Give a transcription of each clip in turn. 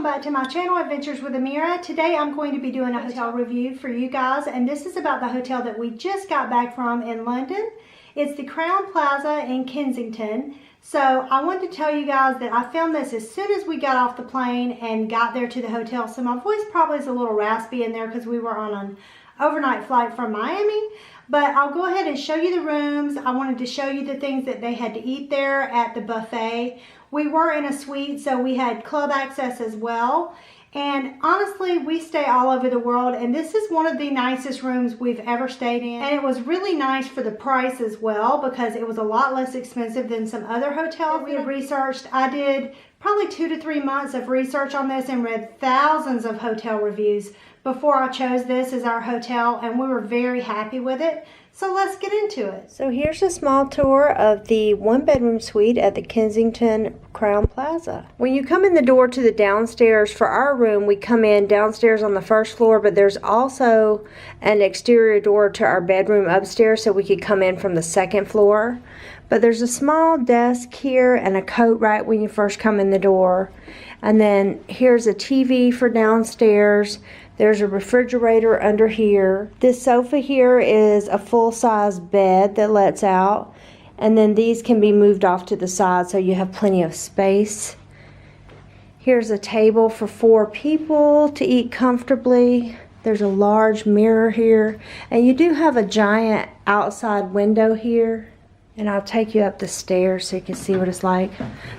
back to my channel, Adventures with Amira. Today I'm going to be doing a hotel review for you guys, and this is about the hotel that we just got back from in London. It's the Crowne Plaza in Kensington. So I wanted to tell you guys that I filmed this as soon as we got off the plane and got there to the hotel. So my voice probably is a little raspy in there because we were on an overnight flight from Miami. But I'll go ahead and show you the rooms. I wanted to show you the things that they had to eat there at the buffet. We were in a suite, so we had club access as well. And honestly, we stay all over the world, and this is one of the nicest rooms we've ever stayed in. And it was really nice for the price as well, because it was a lot less expensive than some other hotels we have researched. I did probably 2 to 3 months of research on this and read thousands of hotel reviews before I chose this as our hotel, and we were very happy with it. So let's get into it. So here's a small tour of the 1-bedroom suite at the Kensington Crowne Plaza. When you come in the door to the downstairs for our room, we come in downstairs on the first floor, but there's also an exterior door to our bedroom upstairs, so we could come in from the second floor. But there's a small desk here and a coat rack when you first come in the door. And then here's a TV for downstairs. There's a refrigerator under here. This sofa here is a full-size bed that lets out. And then these can be moved off to the side so you have plenty of space. Here's a table for 4 people to eat comfortably. There's a large mirror here. And you do have a giant outside window here. And I'll take you up the stairs so you can see what it's like.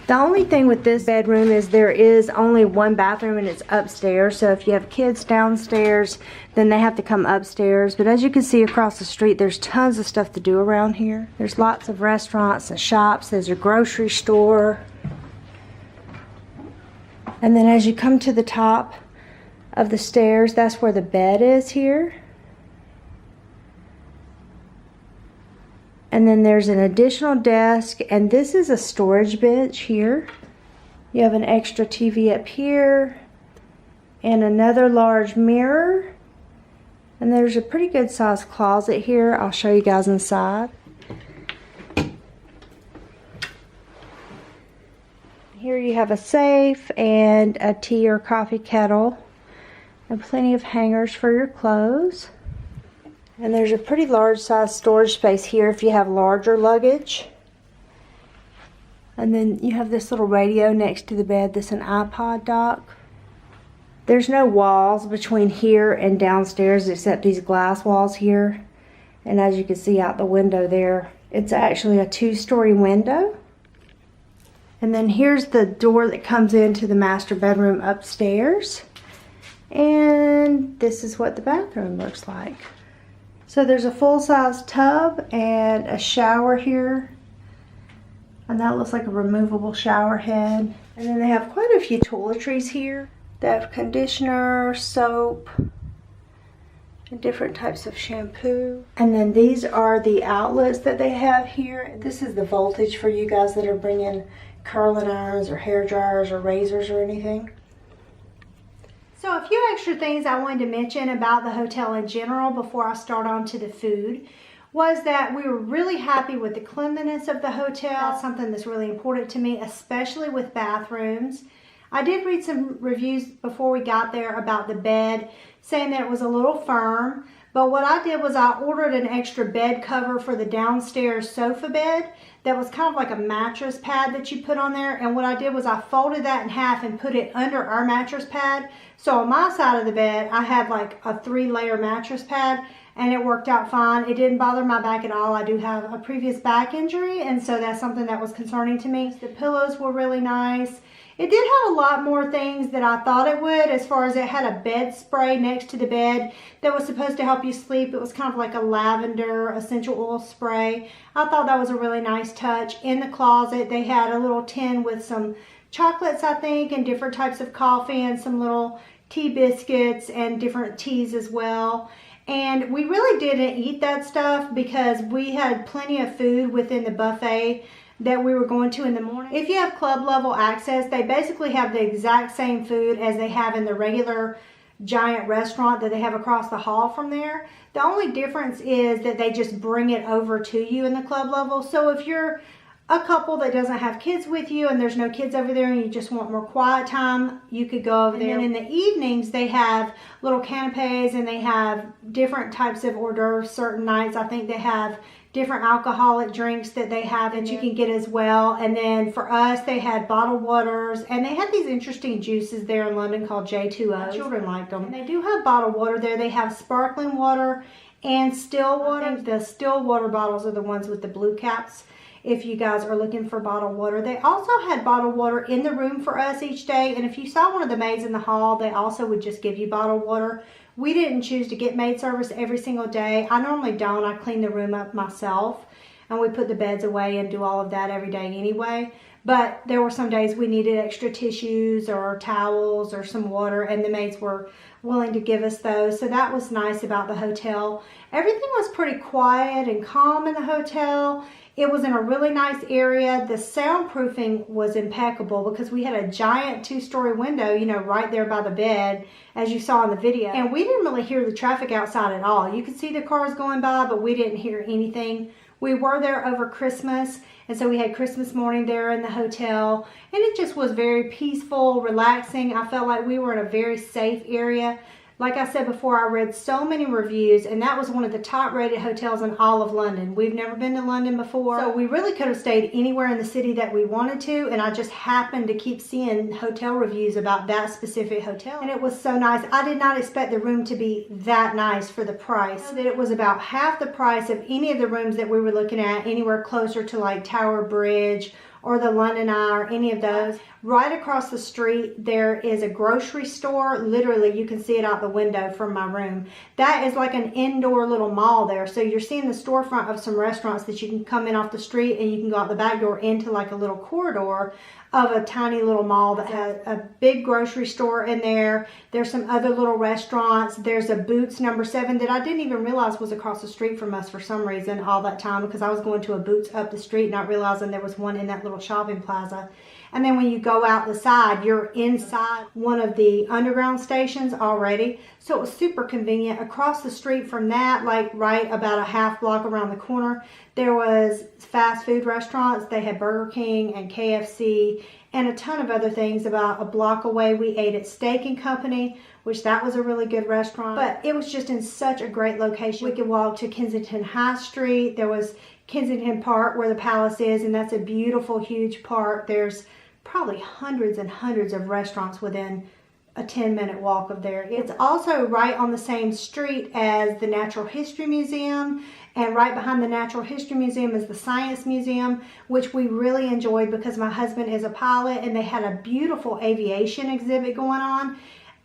The only thing with this bedroom is there is only one bathroom and it's upstairs. So if you have kids downstairs, then they have to come upstairs. But as you can see across the street, there's tons of stuff to do around here. There's lots of restaurants and shops. There's a grocery store. And then as you come to the top of the stairs, that's where the bed is here. And then there's an additional desk, and this is a storage bench here. You have an extra TV up here, and another large mirror. And there's a pretty good sized closet here. I'll show you guys inside. Here you have a safe and a tea or coffee kettle, and plenty of hangers for your clothes. And there's a pretty large size storage space here if you have larger luggage. And then you have this little radio next to the bed. This is an iPod dock. There's no walls between here and downstairs except these glass walls here. And as you can see out the window there, it's actually a 2-story window. And then here's the door that comes into the master bedroom upstairs. And this is what the bathroom looks like. So there's a full-size tub and a shower here. And that looks like a removable shower head. And then they have quite a few toiletries here. They have conditioner, soap, and different types of shampoo. And then these are the outlets that they have here. This is the voltage for you guys that are bringing curling irons or hair dryers or razors or anything. So a few extra things I wanted to mention about the hotel in general before I start on to the food was that we were really happy with the cleanliness of the hotel. That's something that's really important to me, especially with bathrooms. I did read some reviews before we got there about the bed, saying that it was a little firm. But what I did was I ordered an extra bed cover for the downstairs sofa bed that was kind of like a mattress pad that you put on there. And what I did was I folded that in half and put it under our mattress pad. So on my side of the bed, I had like a 3-layer mattress pad, and it worked out fine. It didn't bother my back at all. I do have a previous back injury, and so that's something that was concerning to me. The pillows were really nice. It did have a lot more things that I thought it would, as far as it had a bed spray next to the bed that was supposed to help you sleep. It was kind of like a lavender essential oil spray. I thought that was a really nice touch. In the closet, they had a little tin with some chocolates, I think, and different types of coffee and some little tea biscuits and different teas as well. And we really didn't eat that stuff because we had plenty of food within the buffet that we were going to in the morning. If you have club level access, they basically have the exact same food as they have in the regular giant restaurant that they have across the hall from there. The only difference is that they just bring it over to you in the club level. So if you're a couple that doesn't have kids with you and there's no kids over there and you just want more quiet time, you could go over there. And in the evenings, they have little canapes and they have different types of hors d'oeuvres certain nights. I think they have different alcoholic drinks that they have that you can get as well. And then for us, they had bottled waters and they had these interesting juices there in London called J2O. Children liked them. And they do have bottled water there. They have sparkling water and still water. I think the still water bottles are the ones with the blue caps if you guys are looking for bottled water. They also had bottled water in the room for us each day, and if you saw one of the maids in the hall, they also would just give you bottled water. We didn't choose to get maid service every single day. I normally don't. I clean the room up myself, and we put the beds away and do all of that every day anyway. But there were some days we needed extra tissues or towels or some water, and the maids were willing to give us those. So that was nice about the hotel. Everything was pretty quiet and calm in the hotel. It was in a really nice area. The soundproofing was impeccable because we had a giant 2-story window, you know, right there by the bed, as you saw in the video. And we didn't really hear the traffic outside at all. You could see the cars going by, but we didn't hear anything. We were there over Christmas, and so we had Christmas morning there in the hotel, and it just was very peaceful, relaxing. I felt like we were in a very safe area. Like I said before, I read so many reviews, and that was one of the top rated hotels in all of London. We've never been to London before, so we really could have stayed anywhere in the city that we wanted to, and I just happened to keep seeing hotel reviews about that specific hotel, and it was so nice. I did not expect the room to be that nice for the price. That it was about half the price of any of the rooms that we were looking at, anywhere closer to like Tower Bridge or the London Eye or any of those. Right across the street, there is a grocery store. Literally, you can see it out the window from my room. That is like an indoor little mall there. So you're seeing the storefront of some restaurants that you can come in off the street and you can go out the back door into like a little corridor of a tiny little mall that has a big grocery store in there. There's some other little restaurants. There's a Boots number 7 that I didn't even realize was across the street from us for some reason all that time, because I was going to a Boots up the street not realizing there was one in that little shopping plaza. And then when you go out the side, you're inside one of the underground stations already. So it was super convenient. Across the street from that, like right about a half block around the corner, there was fast food restaurants. They had Burger King and KFC and a ton of other things. About a block away, we ate at Steak and Company, which that was a really good restaurant. But it was just in such a great location. We could walk to Kensington High Street. There was Kensington Park where the palace is, and that's a beautiful, huge park. There's probably hundreds and hundreds of restaurants within a 10-minute walk of there. It's also right on the same street as the Natural History Museum, and right behind the Natural History Museum is the Science Museum, which we really enjoyed because my husband is a pilot and they had a beautiful aviation exhibit going on.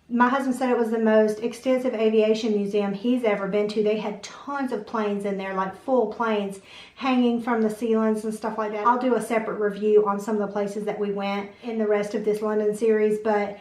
My husband said it was the most extensive aviation museum he's ever been to. They had tons of planes in there, like full planes hanging from the ceilings and stuff like that. I'll do a separate review on some of the places that we went in the rest of this London series, but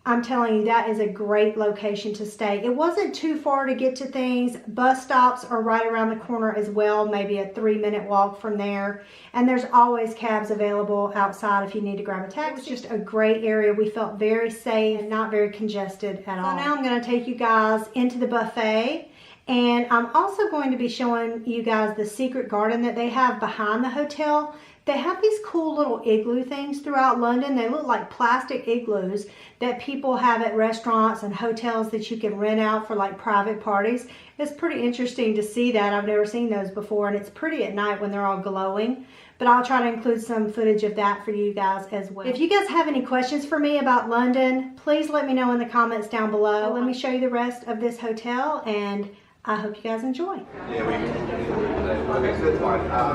I'm telling you, that is a great location to stay. It wasn't too far to get to things. Bus stops are right around the corner as well, maybe a 3-minute walk from there. And there's always cabs available outside if you need to grab a taxi. It's just a great area. We felt very safe and not very congested at all. So now I'm going to take you guys into the buffet. And I'm also going to be showing you guys the secret garden that they have behind the hotel. They have these cool little igloo things throughout London. They look like plastic igloos that people have at restaurants and hotels that you can rent out for like private parties. It's pretty interesting to see that. I've never seen those before, and it's pretty at night when they're all glowing. But I'll try to include some footage of that for you guys as well. If you guys have any questions for me about London, please let me know in the comments down below. Let me show you the rest of this hotel, and I hope you guys enjoy.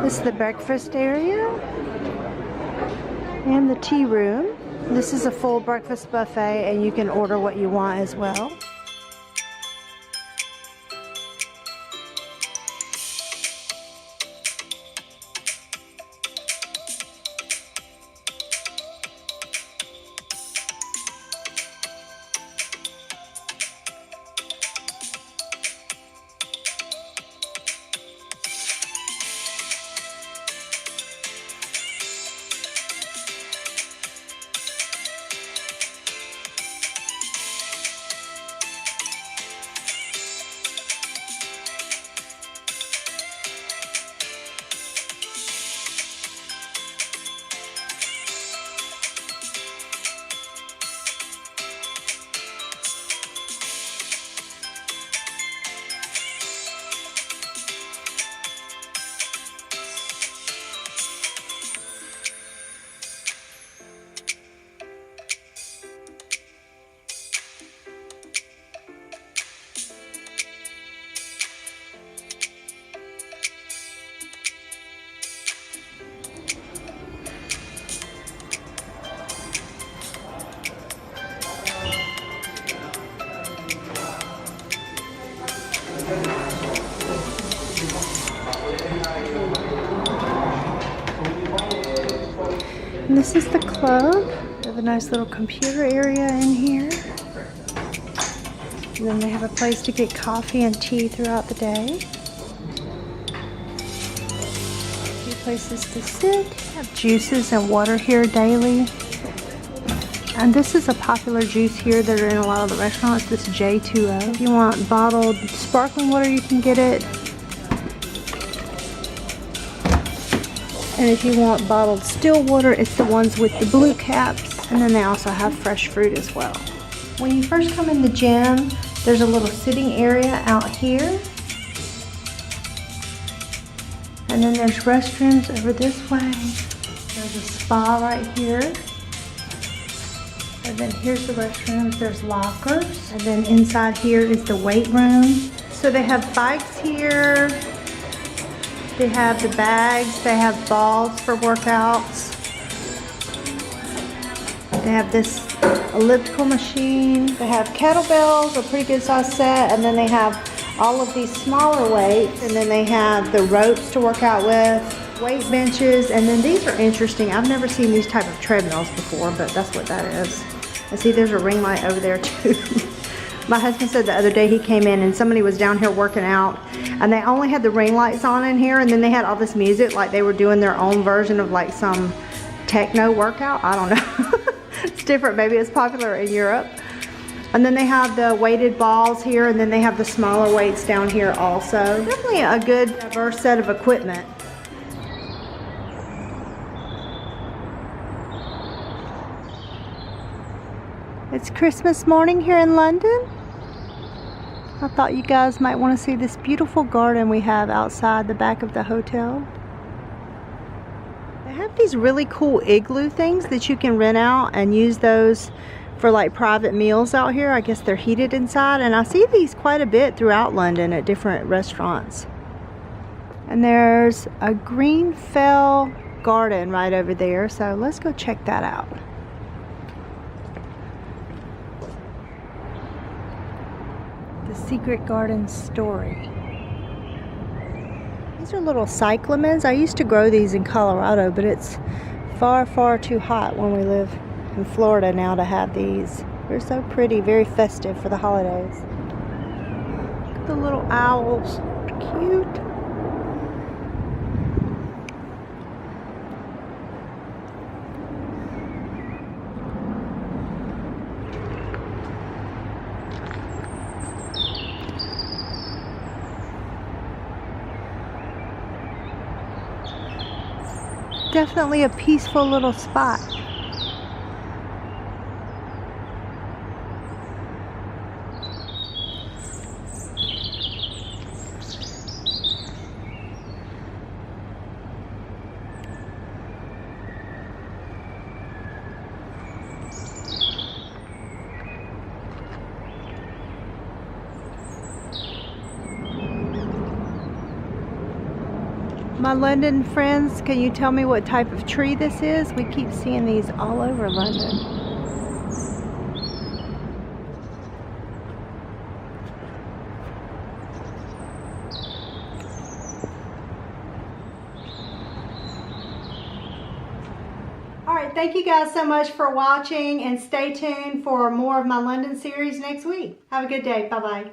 This is the breakfast area and the tea room. This is a full breakfast buffet, and you can order what you want as well. And this is the club. They have a nice little computer area in here. And then they have a place to get coffee and tea throughout the day. A few places to sit. Have juices and water here daily. And this is a popular juice here that are in a lot of the restaurants, this J2O. If you want bottled sparkling water, you can get it. And if you want bottled still water, it's the ones with the blue caps. And then they also have fresh fruit as well. When you first come in the gym, there's a little sitting area out here. And then there's restrooms over this way. There's a spa right here. And then here's the restrooms, there's lockers. And then inside here is the weight room. So they have bikes here. They have the bags, they have balls for workouts. They have this elliptical machine. They have kettlebells, a pretty good size set. And then they have all of these smaller weights. And then they have the ropes to work out with, weight benches. And then these are interesting. I've never seen these type of treadmills before, but that's what that is. And see, there's a ring light over there too. My husband said the other day he came in and somebody was down here working out and they only had the ring lights on in here, and then they had all this music like they were doing their own version of like some techno workout. I don't know. It's different. Maybe it's popular in Europe. And then they have the weighted balls here, and then they have the smaller weights down here also. Definitely a good diverse set of equipment. It's Christmas morning here in London. I thought you guys might want to see this beautiful garden we have outside the back of the hotel. They have these really cool igloo things that you can rent out and use those for like private meals out here. I guess they're heated inside, and I see these quite a bit throughout London at different restaurants. And there's a green fell garden right over there, so let's go check that out. The Secret Garden Story. These are little cyclamens. I used to grow these in Colorado, but it's far, far too hot when we live in Florida now to have these. They're so pretty, very festive for the holidays. Look at the little owls. Cute. Definitely a peaceful little spot. My London friends, can you tell me what type of tree this is? We keep seeing these all over London. Alright, thank you guys so much for watching, and stay tuned for more of my London series next week. Have a good day. Bye-bye.